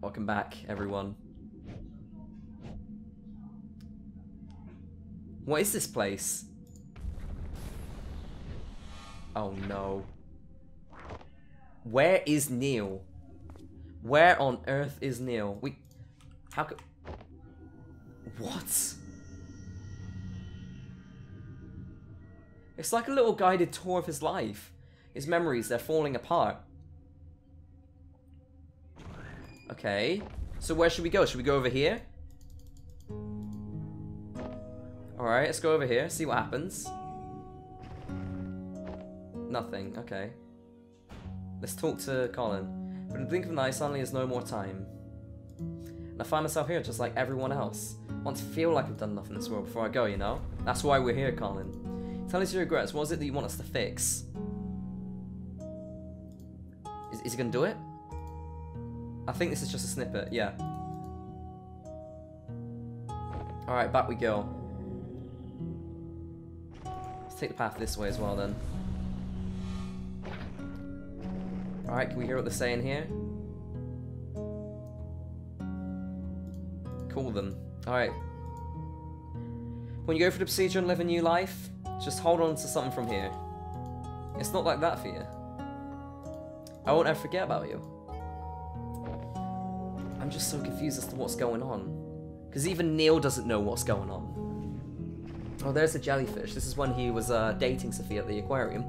Welcome back, everyone. What is this place? Oh no. Where is Neil? Where on earth is Neil? How could... What? It's like a little guided tour of his life. His memories, they're falling apart. Okay. So where should we go? Should we go over here? Alright, let's go over here, see what happens. Nothing, okay. Let's talk to Colin. But in the blink of an eye, suddenly there's no more time. And I find myself here just like everyone else. I want to feel like I've done enough in this world before I go, you know? That's why we're here, Colin. Tell us your regrets. What is it that you want us to fix? Is he gonna do it? I think this is just a snippet, yeah. Alright, back we go. Let's take the path this way as well then. Alright, can we hear what they're saying here? Cool then. Alright. When you go through the procedure and live a new life, just hold on to something from here. It's not like that for you. I won't ever forget about you. I'm just so confused as to what's going on. Because even Neil doesn't know what's going on. Oh, there's a jellyfish. This is when he was dating Sophia at the aquarium.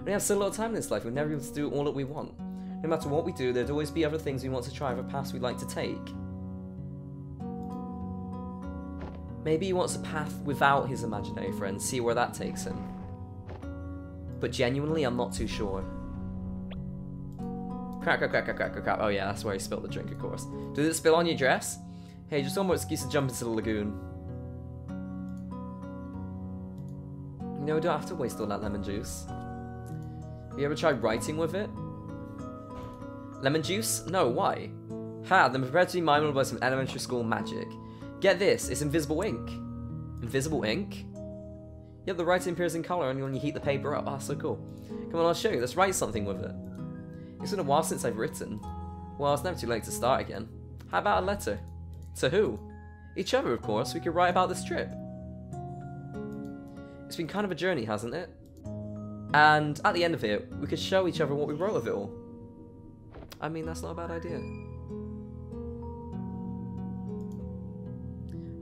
We have so little time in this life, we're never able to do all that we want. No matter what we do, there'd always be other things we want to try, other paths we'd like to take. Maybe he wants a path without his imaginary friend, see where that takes him. But genuinely, I'm not too sure. Crack, crack, crack, crack, crack, crack. Oh yeah, that's where he spilled the drink, of course. Did it spill on your dress? Hey, just one more excuse to jump into the lagoon. You know, we don't have to waste all that lemon juice. Have you ever tried writing with it? Lemon juice? No, why? Ha, then prepared to be mindful by some elementary school magic. Get this, it's invisible ink. Invisible ink? Yep, the writing appears in colour only when you heat the paper up. Ah, so cool. Come on, I'll show you. Let's write something with it. It's been a while since I've written. Well, it's never too late to start again. How about a letter? To who? Each other, of course. We could write about this trip. It's been kind of a journey, hasn't it? And at the end of it, we could show each other what we wrote of it all. I mean, that's not a bad idea.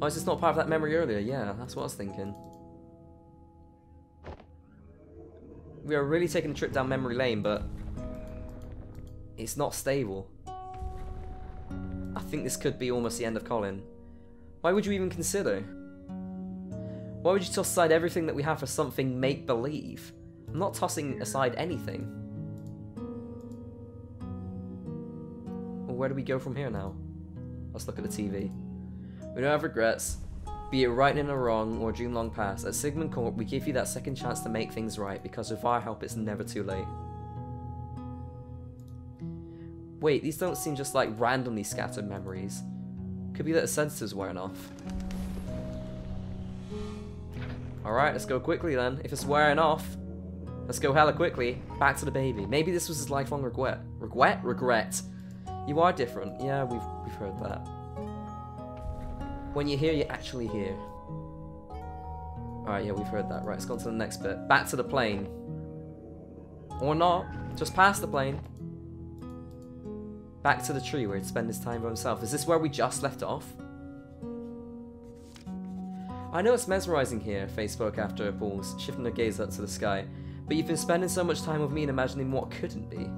Oh, is this not part of that memory earlier? Yeah, that's what I was thinking. We are really taking a trip down memory lane, but it's not stable. I think this could be almost the end of Colin. Why would you even consider? Why would you toss aside everything that we have for something make-believe? I'm not tossing aside anything. Well, where do we go from here now? Let's look at the TV. We don't have regrets, be it right in or wrong or a dream long past. At Sigmund Corp, we give you that second chance to make things right, because with our help, it's never too late. Wait, these don't seem just like randomly scattered memories. Could be that the sensor's wearing off. Alright, let's go quickly then. If it's wearing off, let's go hella quickly. Back to the baby. Maybe this was his lifelong regret. Regret? Regret. You are different. Yeah, we've heard that. When you hear, you actually hear. Alright, yeah, we've heard that. Right, let's go on to the next bit. Back to the plane. Or not. Just past the plane. Back to the tree where he'd spend his time by himself. Is this where we just left off? I know it's mesmerizing here, Faye spoke after a pause, shifting her gaze up to the sky. But you've been spending so much time with me and imagining what couldn't be.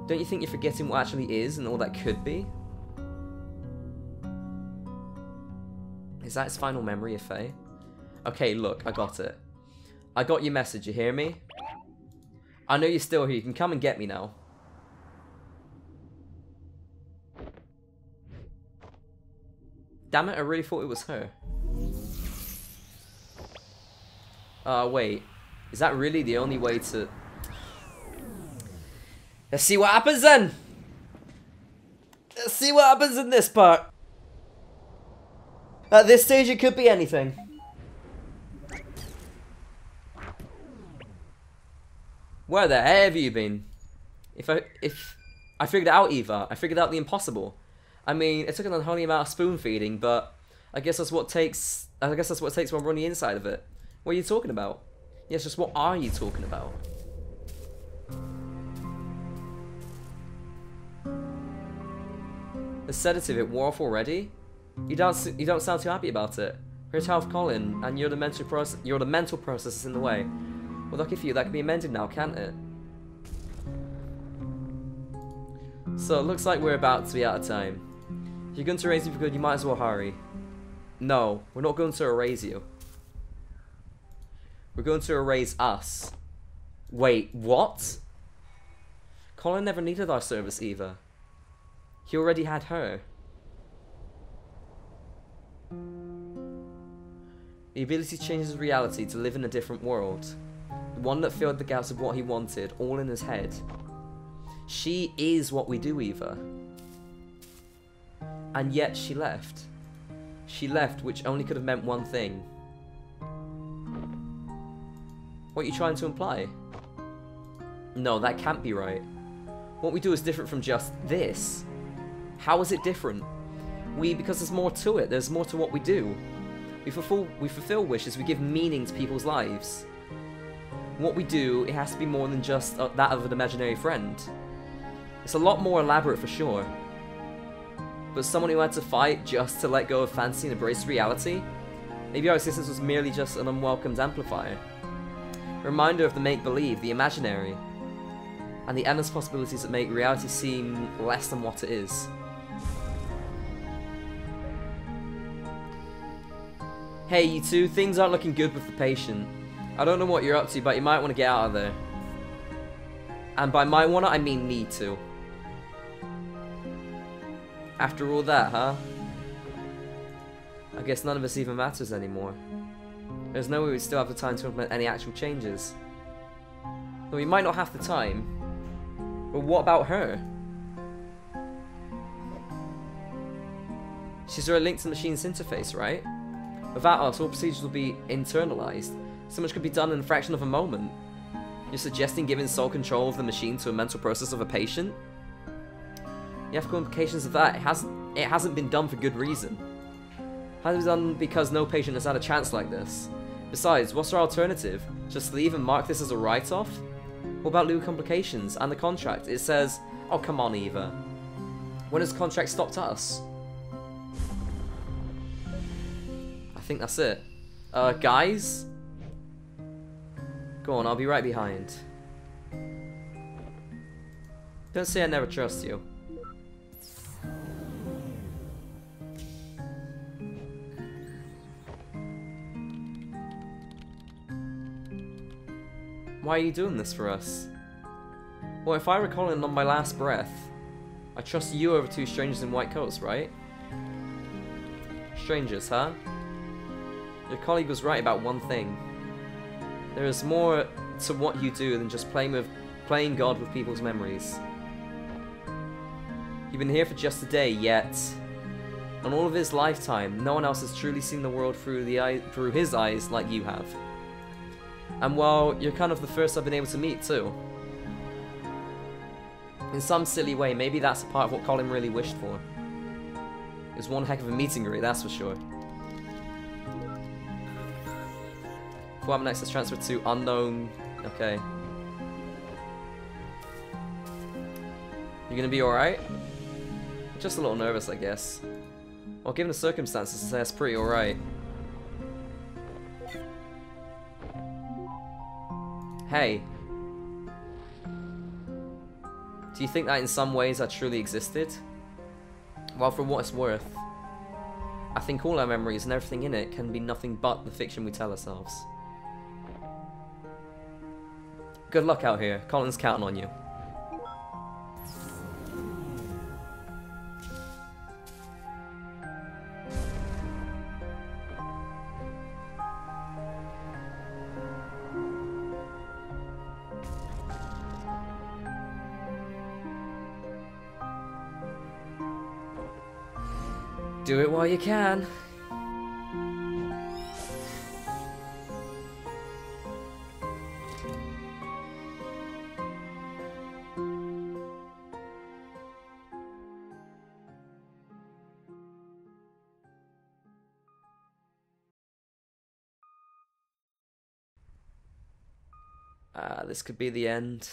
Don't you think you're forgetting what actually is and all that could be? Is that his final memory of Faye? Okay, look, I got it. I got your message, you hear me? I know you're still here, you can come and get me now. Damn it, I really thought it was her. Wait. Is that really the only way to... Let's see what happens then! Let's see what happens in this part. At this stage, it could be anything. Where the hell have you been? If I figured it out, Eva. I figured out the impossible. I mean, it took an unholy amount of spoon feeding, but I guess that's what takes. I guess that's what it takes when we're on the inside of it. What are you talking about? Yes, just what are you talking about? The sedative, it wore off already? You don't sound too happy about it. Here's half Colin, and you're the mental process in the way. Well, lucky for you, that can be amended now, can't it? So it looks like we're about to be out of time. If you're going to erase me for good, you might as well hurry. No, we're not going to erase you. We're going to erase us. Wait, what? Colin never needed our service either. He already had her. The ability to change his reality to live in a different world. The one that filled the gaps of what he wanted, all in his head. She is what we do, Eva. And yet she left. She left, which only could have meant one thing. What are you trying to imply? No, that can't be right. What we do is different from just this. How is it different? Because there's more to it. There's more to what we do. We fulfill wishes. We give meaning to people's lives. What we do, it has to be more than just that of an imaginary friend. It's a lot more elaborate for sure. But someone who had to fight just to let go of fantasy and embrace reality? Maybe our existence was merely just an unwelcomed amplifier. A reminder of the make-believe, the imaginary, and the endless possibilities that make reality seem less than what it is. Hey, you two, things aren't looking good with the patient. I don't know what you're up to, but you might want to get out of there. And by might wanna, I mean need to. After all that, huh? I guess none of us even matters anymore. There's no way we still have the time to implement any actual changes. Though we might not have the time. But what about her? She's already linked to the machine's interface, right? Without us, all procedures will be internalized. So much could be done in a fraction of a moment. You're suggesting giving sole control of the machine to a mental process of a patient? The ethical implications of that, it hasn't been done for good reason. It hasn't been done because no patient has had a chance like this. Besides, what's our alternative? Just leave and mark this as a write-off? What about legal complications and the contract? It says, oh come on Eva. When has the contract stopped us? I think that's it. Guys? Go on, I'll be right behind. Don't say I never trust you. Why are you doing this for us? Well, if I were Colin on my last breath, I trust you over two strangers in white coats, right? Strangers, huh? Your colleague was right about one thing. There is more to what you do than just playing God with people's memories. You've been here for just a day, yet on all of his lifetime, no one else has truly seen the world through his eyes like you have. And well, you're kind of the first I've been able to meet too. In some silly way, maybe that's a part of what Colin really wished for. It was one heck of a meet and greet, that's for sure. What next is transferred to unknown. Okay. You gonna be alright? Just a little nervous, I guess. Well, given the circumstances, that's pretty alright. Hey. Do you think that in some ways I truly existed? Well, for what it's worth, I think all our memories and everything in it can be nothing but the fiction we tell ourselves. Good luck out here. Colin's counting on you. Do it while you can. This could be the end.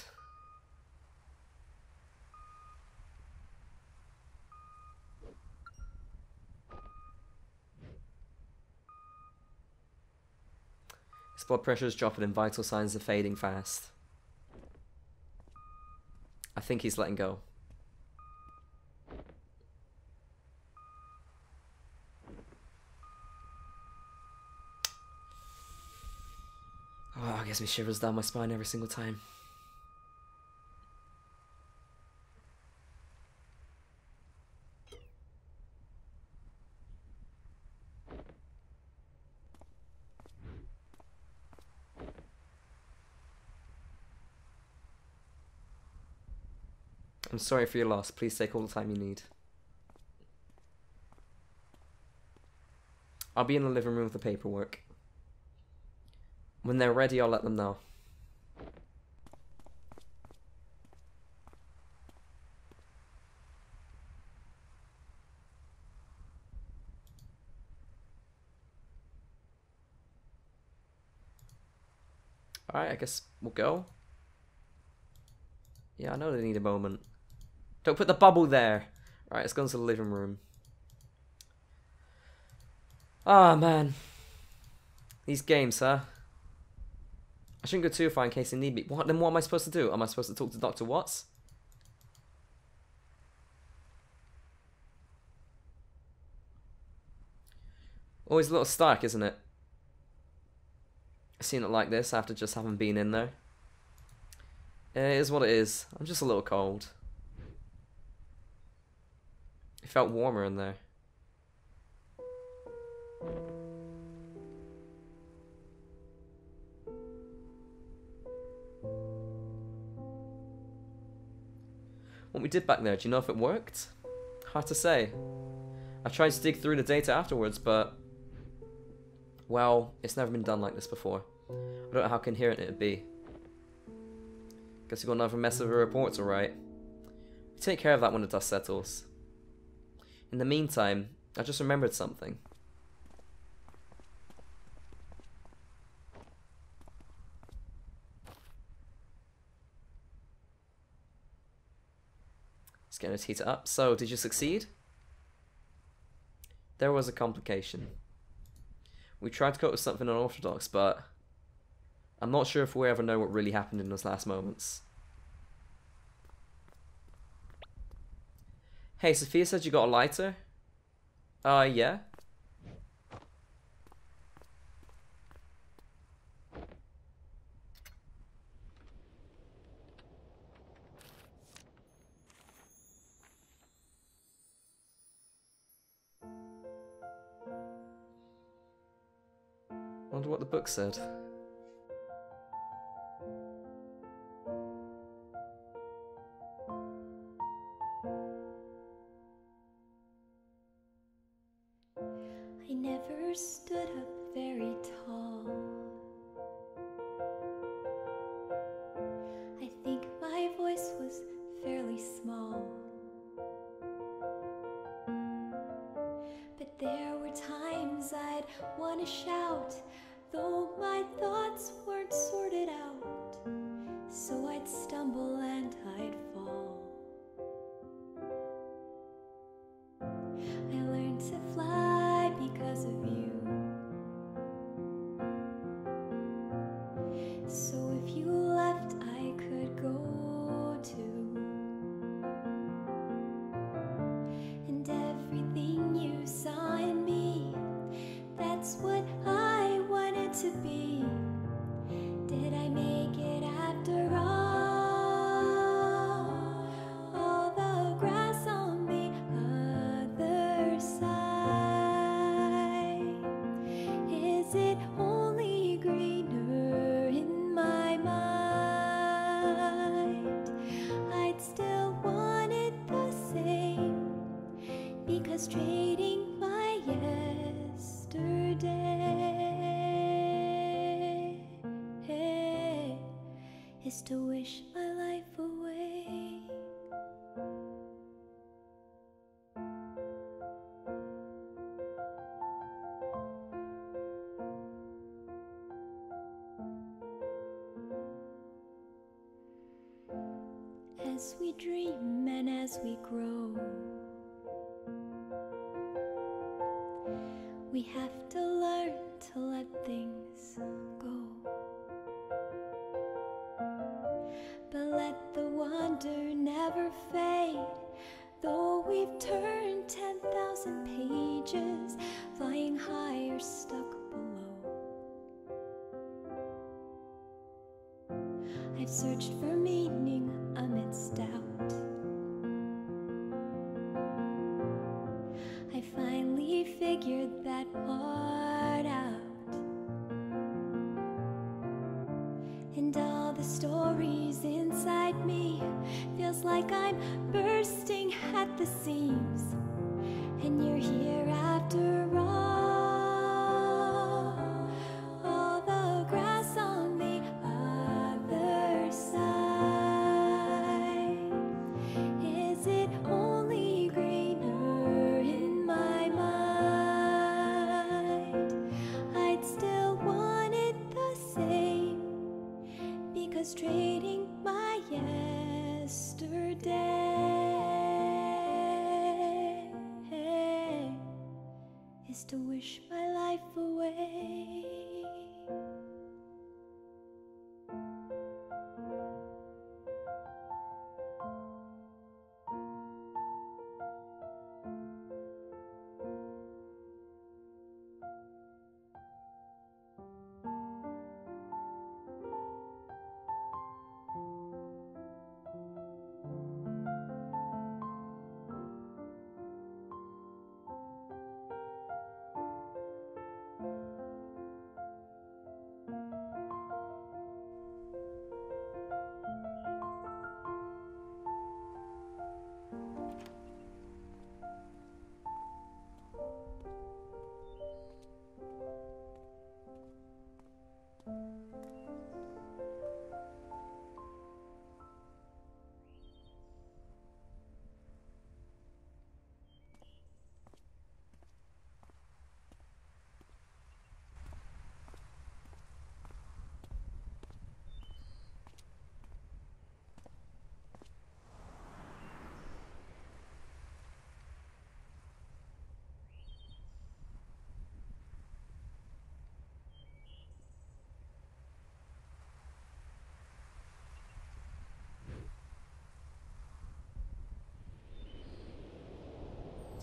His blood pressure is dropping and vital signs are fading fast. I think he's letting go. Oh, it gives me shivers down my spine every single time. I'm sorry for your loss. Please take all the time you need. I'll be in the living room with the paperwork. When they're ready, I'll let them know. Alright, I guess we'll go. Yeah, I know they need a moment. Don't put the bubble there! Right, let's go into the living room. Ah, man. These games, huh? I shouldn't go too far in case they need me. Then what am I supposed to do? Am I supposed to talk to Dr. Watts? Always a little stark, isn't it? Seeing it like this after just having been in there. It is what it is. I'm just a little cold. It felt warmer in there. What we did back there, do you know if it worked? Hard to say. I tried to dig through the data afterwards, but... well, it's never been done like this before. I don't know how coherent it'd be. Guess we got another mess of a report to write. We'll take care of that when the dust settles. In the meantime, I just remembered something. It's going to heat it up. So, did you succeed? There was a complication. We tried to cope with something unorthodox, but I'm not sure if we ever know what really happened in those last moments. Hey, Sophia said you got a lighter? Yeah? Wonder what the book said. I never stood up very tall. I think my voice was fairly small. But there were times I'd want to shout, though my thoughts weren't sorted out. So I'd stumble and I'd fall. I learned to fly because of you. So if you left, I could go too. And everything you saw in me, that's what I wanted to be. Did I make it after all? All the grass on the other side, is it only greener in my mind? I'd still want it the same, because trading my yesterday is to wish my life away. as we dream and as we grow, we have to learn to let things go. But let the wonder never fade, though we've turned 10,000 pages, flying high or stuck below. I've searched for meaning amidst doubt. I finally figured that part out. And all the stories inside me feels like I'm bursting at the seams. And you're here after all the grass on the other side. Is it only greener in my mind? I'd still want it the same, because trading my yesterday is to wish my life away.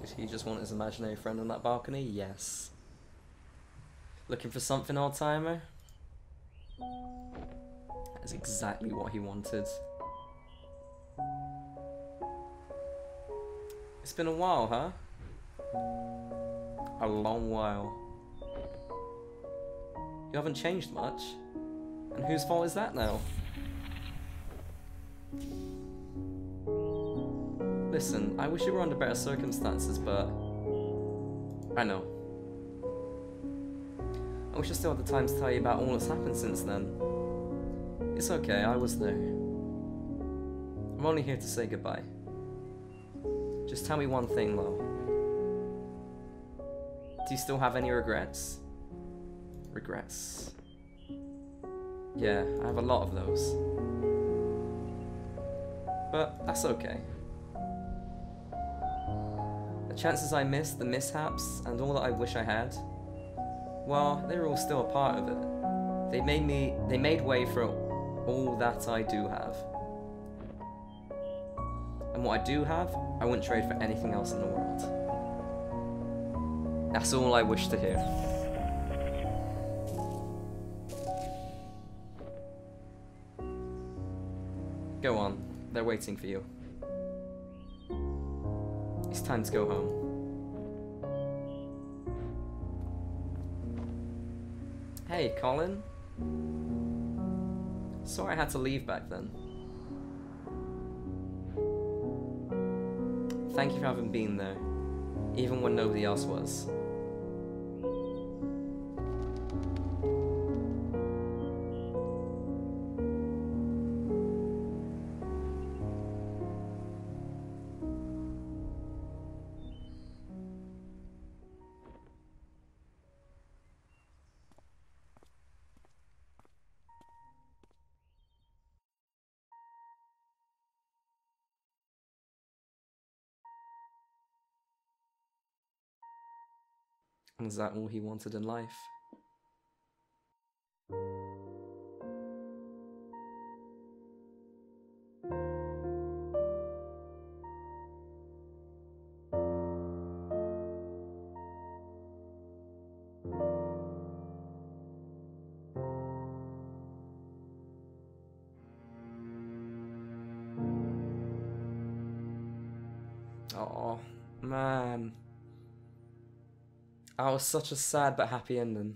Did he just want his imaginary friend on that balcony? Yes. Looking for something, old-timer? That is exactly what he wanted. It's been a while, huh? A long while. You haven't changed much. And whose fault is that now? Listen, I wish you were under better circumstances, but I know. I wish I still had the time to tell you about all that's happened since then. It's okay, I was there. I'm only here to say goodbye. Just tell me one thing, though. Do you still have any regrets? Regrets. Yeah, I have a lot of those. But that's okay. The chances I missed, the mishaps, and all that I wish I had, well, they were all still a part of it. They made way for all that I do have. And what I do have, I wouldn't trade for anything else in the world. That's all I wish to hear. Go on, they're waiting for you. It's time to go home. Hey, Colin. Sorry I had to leave back then. Thank you for having been there, even when nobody else was. Is that all he wanted in life? Oh, man. That was such a sad but happy ending.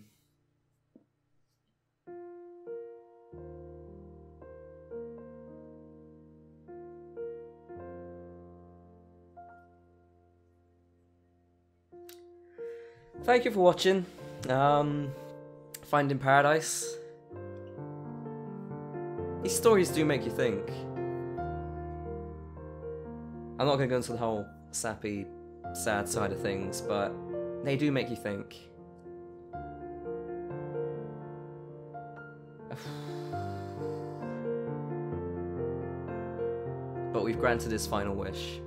Thank you for watching. Finding Paradise. These stories do make you think. I'm not going to go into the whole sappy, sad side of things, but they do make you think. But we've granted his final wish.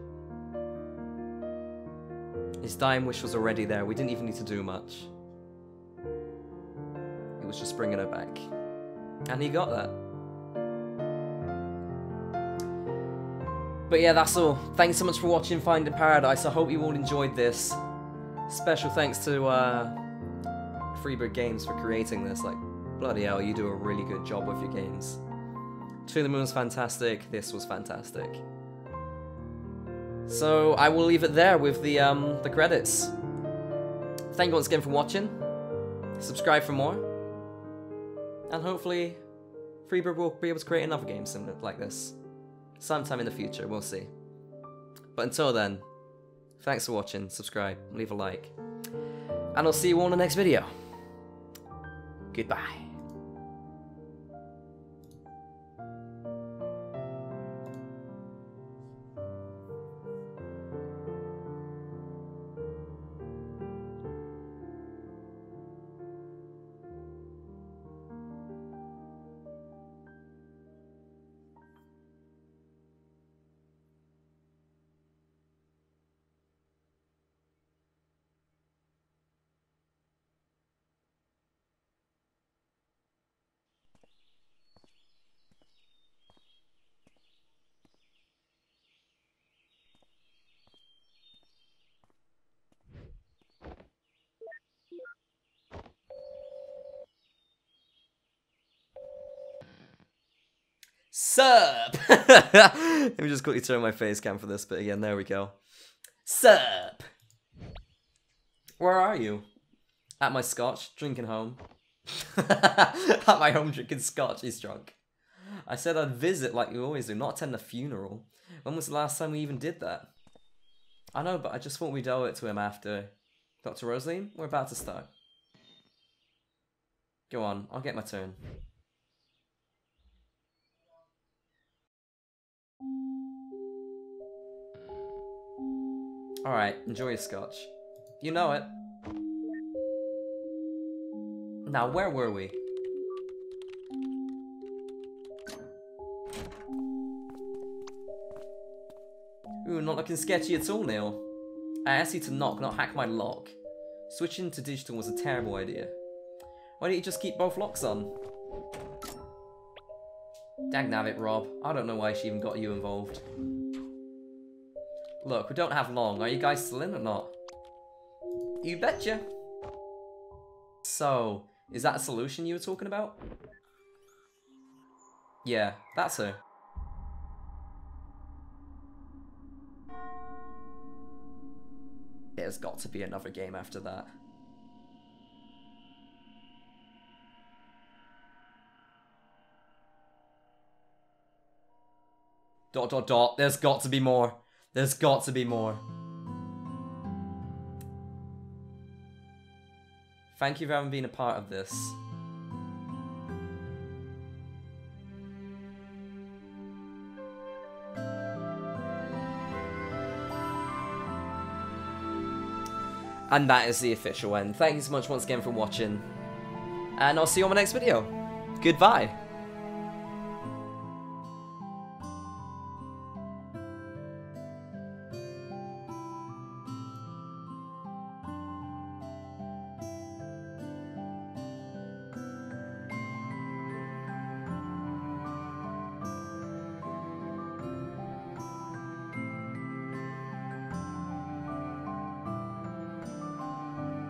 His dying wish was already there. We didn't even need to do much. It was just bringing her back. And he got that. But yeah, that's all. Thanks so much for watching Finding Paradise. I hope you all enjoyed this. Special thanks to Freebird Games for creating this. Like, bloody hell, you do a really good job with your games. To the Moon was fantastic. This was fantastic. So I will leave it there with the credits. Thank you once again for watching. Subscribe for more. And hopefully Freebird will be able to create another game similar like this. Sometime in the future, we'll see. But until then, thanks for watching, subscribe, leave a like. And I'll see you all in the next video. Goodbye. Sup! Let me just quickly turn my face cam for this bit again. There we go. Sup! Where are you? At my scotch, drinking home. At my home drinking scotch, he's drunk. I said I'd visit like you always do, not attend a funeral. When was the last time we even did that? I know, but I just thought we'd owe it to him after. Dr. Rosaline, we're about to start. Go on, I'll get my turn. Alright, enjoy your scotch. You know it. Now, where were we? Ooh, not looking sketchy at all, Neil. I asked you to knock, not hack my lock. Switching to digital was a terrible idea. Why don't you just keep both locks on? Dagnabbit, Rob. I don't know why she even got you involved. Look, we don't have long. Are you guys still in or not? You betcha. So, is that a solution you were talking about? Yeah, that's her. There's got to be another game after that. Dot dot dot. There's got to be more. There's got to be more. Thank you for having been a part of this. And that is the official end. Thank you so much once again for watching. And I'll see you on my next video. Goodbye.